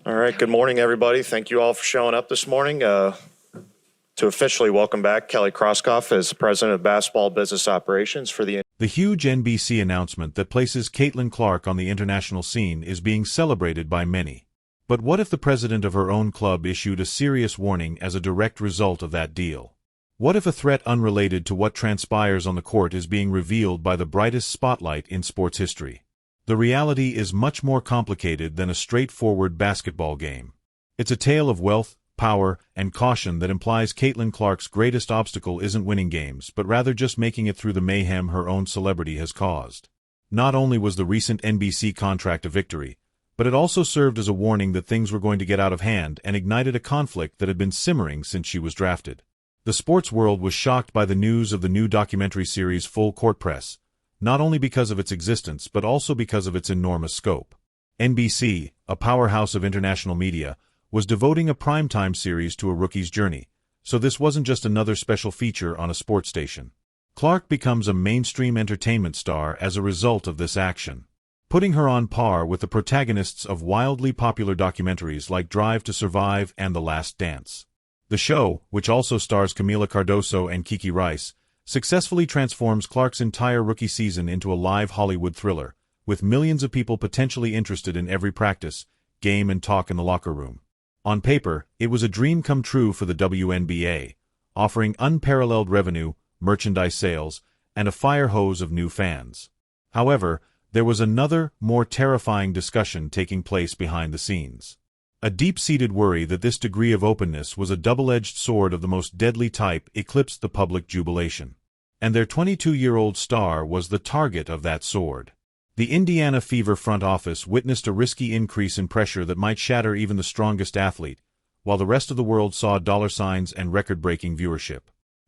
All right, good morning, everybody. Thank you all for showing up this morning. To officially welcome back Kelly Krauskopf as President of Basketball Business Operations for the huge NBC announcement that places Caitlin Clark on the international scene is being celebrated by many. But what if the president of her own club issued a serious warning as a direct result of that deal? What if a threat unrelated to what transpires on the court is being revealed by the brightest spotlight in sports history? The reality is much more complicated than a straightforward basketball game. It's a tale of wealth, power, and caution that implies Caitlin Clark's greatest obstacle isn't winning games, but rather just making it through the mayhem her own celebrity has caused. Not only was the recent NBC contract a victory, but it also served as a warning that things were going to get out of hand and ignited a conflict that had been simmering since she was drafted. The sports world was shocked by the news of the new documentary series Full Court Press, not only because of its existence but also because of its enormous scope. NBC, a powerhouse of international media, was devoting a primetime series to a rookie's journey, so this wasn't just another special feature on a sports station. Clark becomes a mainstream entertainment star as a result of this action, putting her on par with the protagonists of wildly popular documentaries like Drive to Survive and The Last Dance. The show, which also stars Camila Cardoso and Kiki Rice, successfully transforms Clark's entire rookie season into a live Hollywood thriller, with millions of people potentially interested in every practice, game and talk in the locker room. On paper, it was a dream come true for the WNBA, offering unparalleled revenue, merchandise sales, and a fire hose of new fans. However, there was another, more terrifying discussion taking place behind the scenes. A deep-seated worry that this degree of openness was a double-edged sword of the most deadly type eclipsed the public jubilation. And their 22-year-old star was the target of that sword. The Indiana Fever front office witnessed a risky increase in pressure that might shatter even the strongest athlete, while the rest of the world saw dollar signs and record-breaking viewership.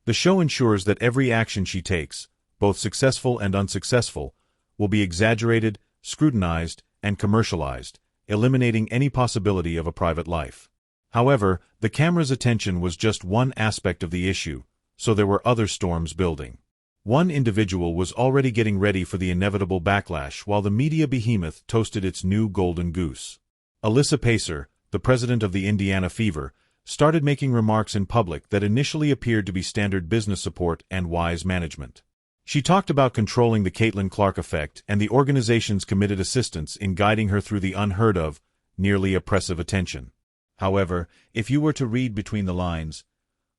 The show ensures that every action she takes, both successful and unsuccessful, will be exaggerated, scrutinized, and commercialized, eliminating any possibility of a private life. However, the camera's attention was just one aspect of the issue, so there were other storms building. One individual was already getting ready for the inevitable backlash while the media behemoth toasted its new golden goose. Alyssa Pacer, the president of the Indiana Fever, started making remarks in public that initially appeared to be standard business support and wise management. She talked about controlling the Caitlin Clark effect and the organization's committed assistance in guiding her through the unheard of, nearly oppressive attention. However, if you were to read between the lines,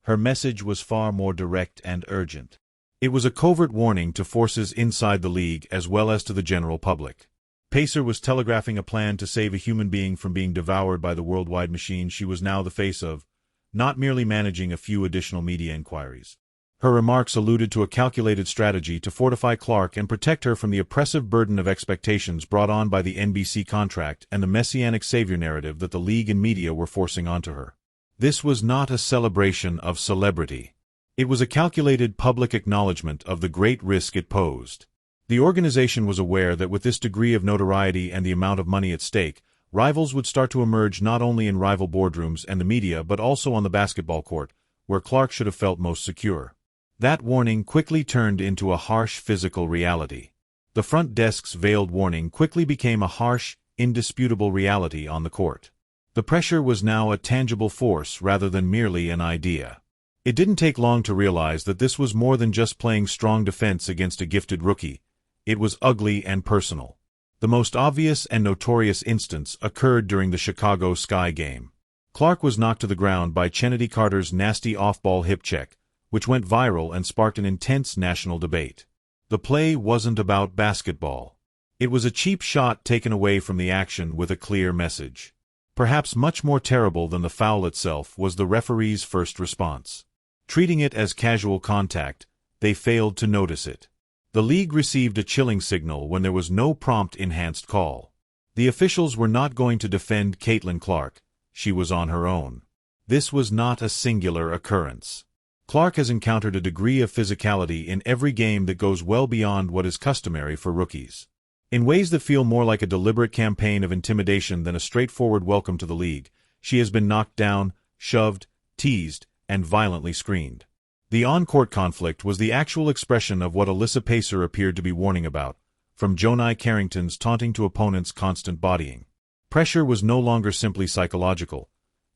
her message was far more direct and urgent. It was a covert warning to forces inside the league as well as to the general public. Pacer was telegraphing a plan to save a human being from being devoured by the worldwide machine she was now the face of, not merely managing a few additional media inquiries. Her remarks alluded to a calculated strategy to fortify Clark and protect her from the oppressive burden of expectations brought on by the NBC contract and the messianic savior narrative that the league and media were forcing onto her. This was not a celebration of celebrity. It was a calculated public acknowledgement of the great risk it posed. The organization was aware that with this degree of notoriety and the amount of money at stake, rivals would start to emerge not only in rival boardrooms and the media but also on the basketball court, where Clark should have felt most secure. That warning quickly turned into a harsh physical reality. The front desk's veiled warning quickly became a harsh, indisputable reality on the court. The pressure was now a tangible force rather than merely an idea. It didn't take long to realize that this was more than just playing strong defense against a gifted rookie. It was ugly and personal. The most obvious and notorious instance occurred during the Chicago Sky game. Clark was knocked to the ground by Chennedy Carter's nasty off-ball hip check, which went viral and sparked an intense national debate. The play wasn't about basketball. It was a cheap shot taken away from the action with a clear message. Perhaps much more terrible than the foul itself was the referee's first response. Treating it as casual contact, they failed to notice it. The league received a chilling signal when there was no prompt enhanced call. The officials were not going to defend Caitlin Clark. She was on her own. This was not a singular occurrence. Clark has encountered a degree of physicality in every game that goes well beyond what is customary for rookies. In ways that feel more like a deliberate campaign of intimidation than a straightforward welcome to the league, she has been knocked down, shoved, teased, and violently screened. The on-court conflict was the actual expression of what Alyssa Pacer appeared to be warning about, from Jonai Carrington's taunting to opponents' constant bodying. Pressure was no longer simply psychological.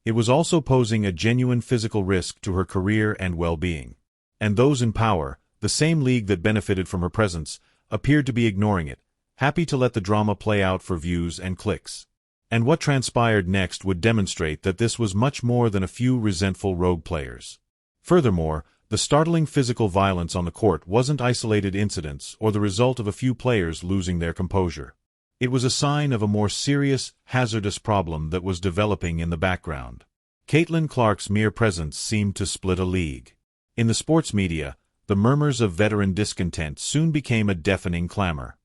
It was also posing a genuine physical risk to her career and well-being. And those in power, the same league that benefited from her presence, appeared to be ignoring it, happy to let the drama play out for views and clicks. And what transpired next would demonstrate that this was much more than a few resentful rogue players. Furthermore, the startling physical violence on the court wasn't isolated incidents or the result of a few players losing their composure. It was a sign of a more serious, hazardous problem that was developing in the background. Caitlin Clark's mere presence seemed to split a league. In the sports media, the murmurs of veteran discontent soon became a deafening clamor.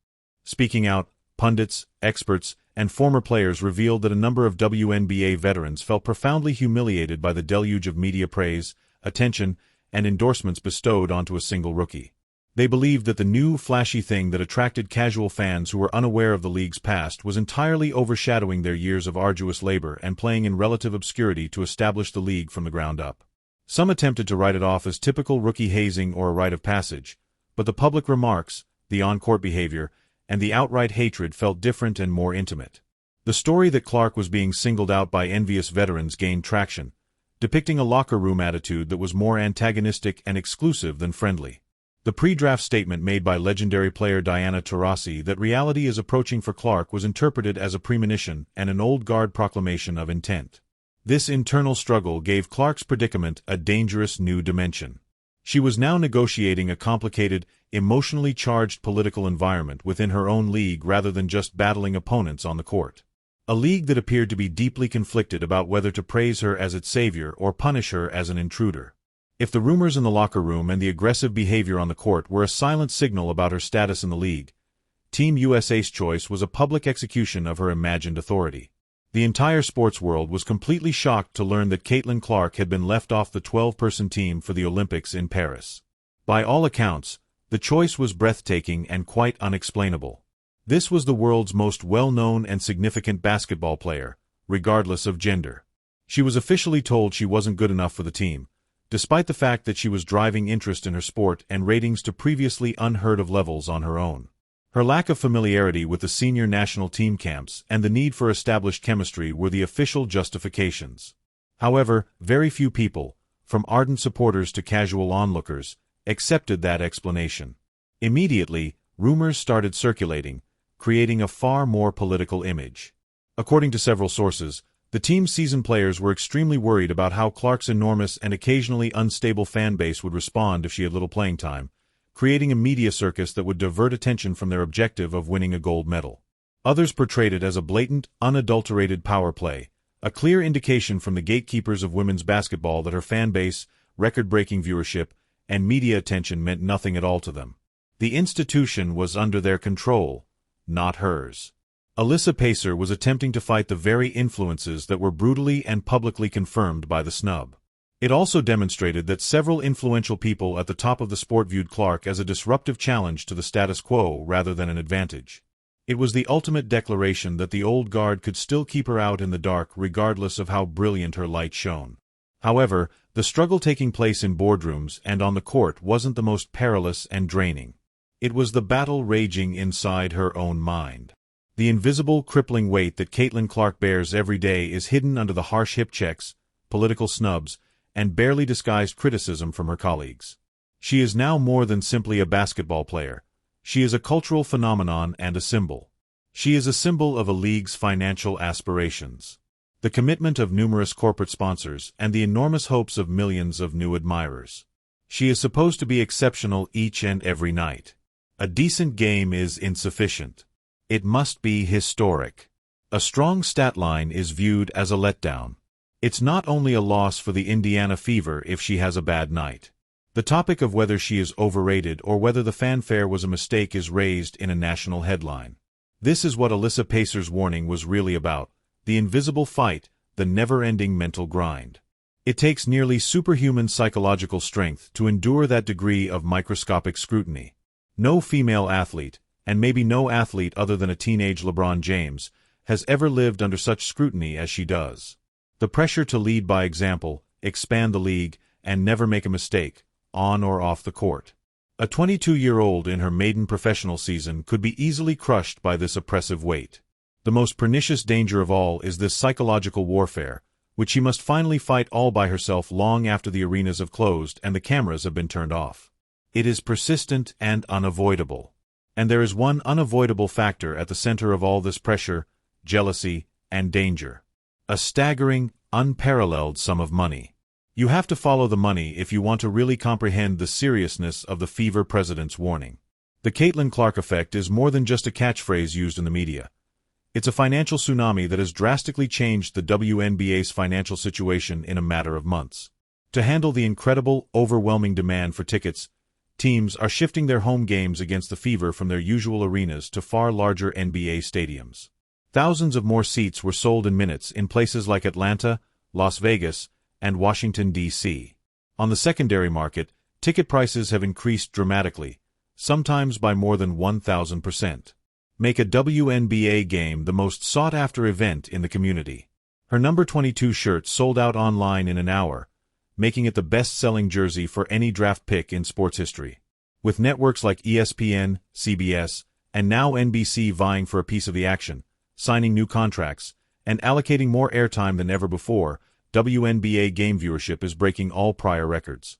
Speaking out, pundits, experts, and former players revealed that a number of WNBA veterans felt profoundly humiliated by the deluge of media praise, attention, and endorsements bestowed onto a single rookie. They believed that the new, flashy thing that attracted casual fans who were unaware of the league's past was entirely overshadowing their years of arduous labor and playing in relative obscurity to establish the league from the ground up. Some attempted to write it off as typical rookie hazing or a rite of passage, but the public remarks, the on-court behavior, and the outright hatred felt different and more intimate. The story that Clark was being singled out by envious veterans gained traction, depicting a locker room attitude that was more antagonistic and exclusive than friendly. The pre-draft statement made by legendary player Diana Taurasi that reality is approaching for Clark was interpreted as a premonition and an old guard proclamation of intent. This internal struggle gave Clark's predicament a dangerous new dimension. She was now negotiating a complicated, emotionally charged political environment within her own league rather than just battling opponents on the court. A league that appeared to be deeply conflicted about whether to praise her as its savior or punish her as an intruder. If the rumors in the locker room and the aggressive behavior on the court were a silent signal about her status in the league, Team USA's choice was a public execution of her imagined authority. The entire sports world was completely shocked to learn that Caitlin Clark had been left off the 12-person team for the Olympics in Paris. By all accounts, the choice was breathtaking and quite unexplainable. This was the world's most well-known and significant basketball player, regardless of gender. She was officially told she wasn't good enough for the team, despite the fact that she was driving interest in her sport and ratings to previously unheard-of levels on her own. Her lack of familiarity with the senior national team camps and the need for established chemistry were the official justifications. However, very few people, from ardent supporters to casual onlookers, accepted that explanation. Immediately, rumors started circulating, creating a far more political image. According to several sources, the team's seasoned players were extremely worried about how Clark's enormous and occasionally unstable fan base would respond if she had little playing time, creating a media circus that would divert attention from their objective of winning a gold medal. Others portrayed it as a blatant, unadulterated power play, a clear indication from the gatekeepers of women's basketball that her fan base, record-breaking viewership, and media attention meant nothing at all to them. The institution was under their control, not hers. Alyssa Pacer was attempting to fight the very influences that were brutally and publicly confirmed by the snub. It also demonstrated that several influential people at the top of the sport viewed Clark as a disruptive challenge to the status quo rather than an advantage. It was the ultimate declaration that the old guard could still keep her out in the dark regardless of how brilliant her light shone. However, the struggle taking place in boardrooms and on the court wasn't the most perilous and draining. It was the battle raging inside her own mind. The invisible, crippling weight that Caitlin Clark bears every day is hidden under the harsh hip checks, political snubs, and barely disguised criticism from her colleagues. She is now more than simply a basketball player. She is a cultural phenomenon and a symbol. She is a symbol of a league's financial aspirations, the commitment of numerous corporate sponsors, and the enormous hopes of millions of new admirers. She is supposed to be exceptional each and every night. A decent game is insufficient. It must be historic. A strong stat line is viewed as a letdown. It's not only a loss for the Indiana Fever if she has a bad night. The topic of whether she is overrated or whether the fanfare was a mistake is raised in a national headline. This is what Alyssa Pacer's warning was really about, the invisible fight, the never-ending mental grind. It takes nearly superhuman psychological strength to endure that degree of microscopic scrutiny. No female athlete, and maybe no athlete other than a teenage LeBron James, has ever lived under such scrutiny as she does. The pressure to lead by example, expand the league, and never make a mistake, on or off the court. A 22-year-old in her maiden professional season could be easily crushed by this oppressive weight. The most pernicious danger of all is this psychological warfare, which she must finally fight all by herself long after the arenas have closed and the cameras have been turned off. It is persistent and unavoidable. And there is one unavoidable factor at the center of all this pressure, jealousy, and danger. A staggering, unparalleled sum of money. You have to follow the money if you want to really comprehend the seriousness of the Fever president's warning. The Caitlin Clark effect is more than just a catchphrase used in the media. It's a financial tsunami that has drastically changed the WNBA's financial situation in a matter of months. To handle the incredible, overwhelming demand for tickets, teams are shifting their home games against the Fever from their usual arenas to far larger NBA stadiums. Thousands of more seats were sold in minutes in places like Atlanta, Las Vegas, and Washington, D.C. On the secondary market, ticket prices have increased dramatically, sometimes by more than 1,000%. Make a WNBA game the most sought-after event in the community. Her number 22 shirt sold out online in an hour, making it the best-selling jersey for any draft pick in sports history. With networks like ESPN, CBS, and now NBC vying for a piece of the action, signing new contracts, and allocating more airtime than ever before, WNBA game viewership is breaking all prior records.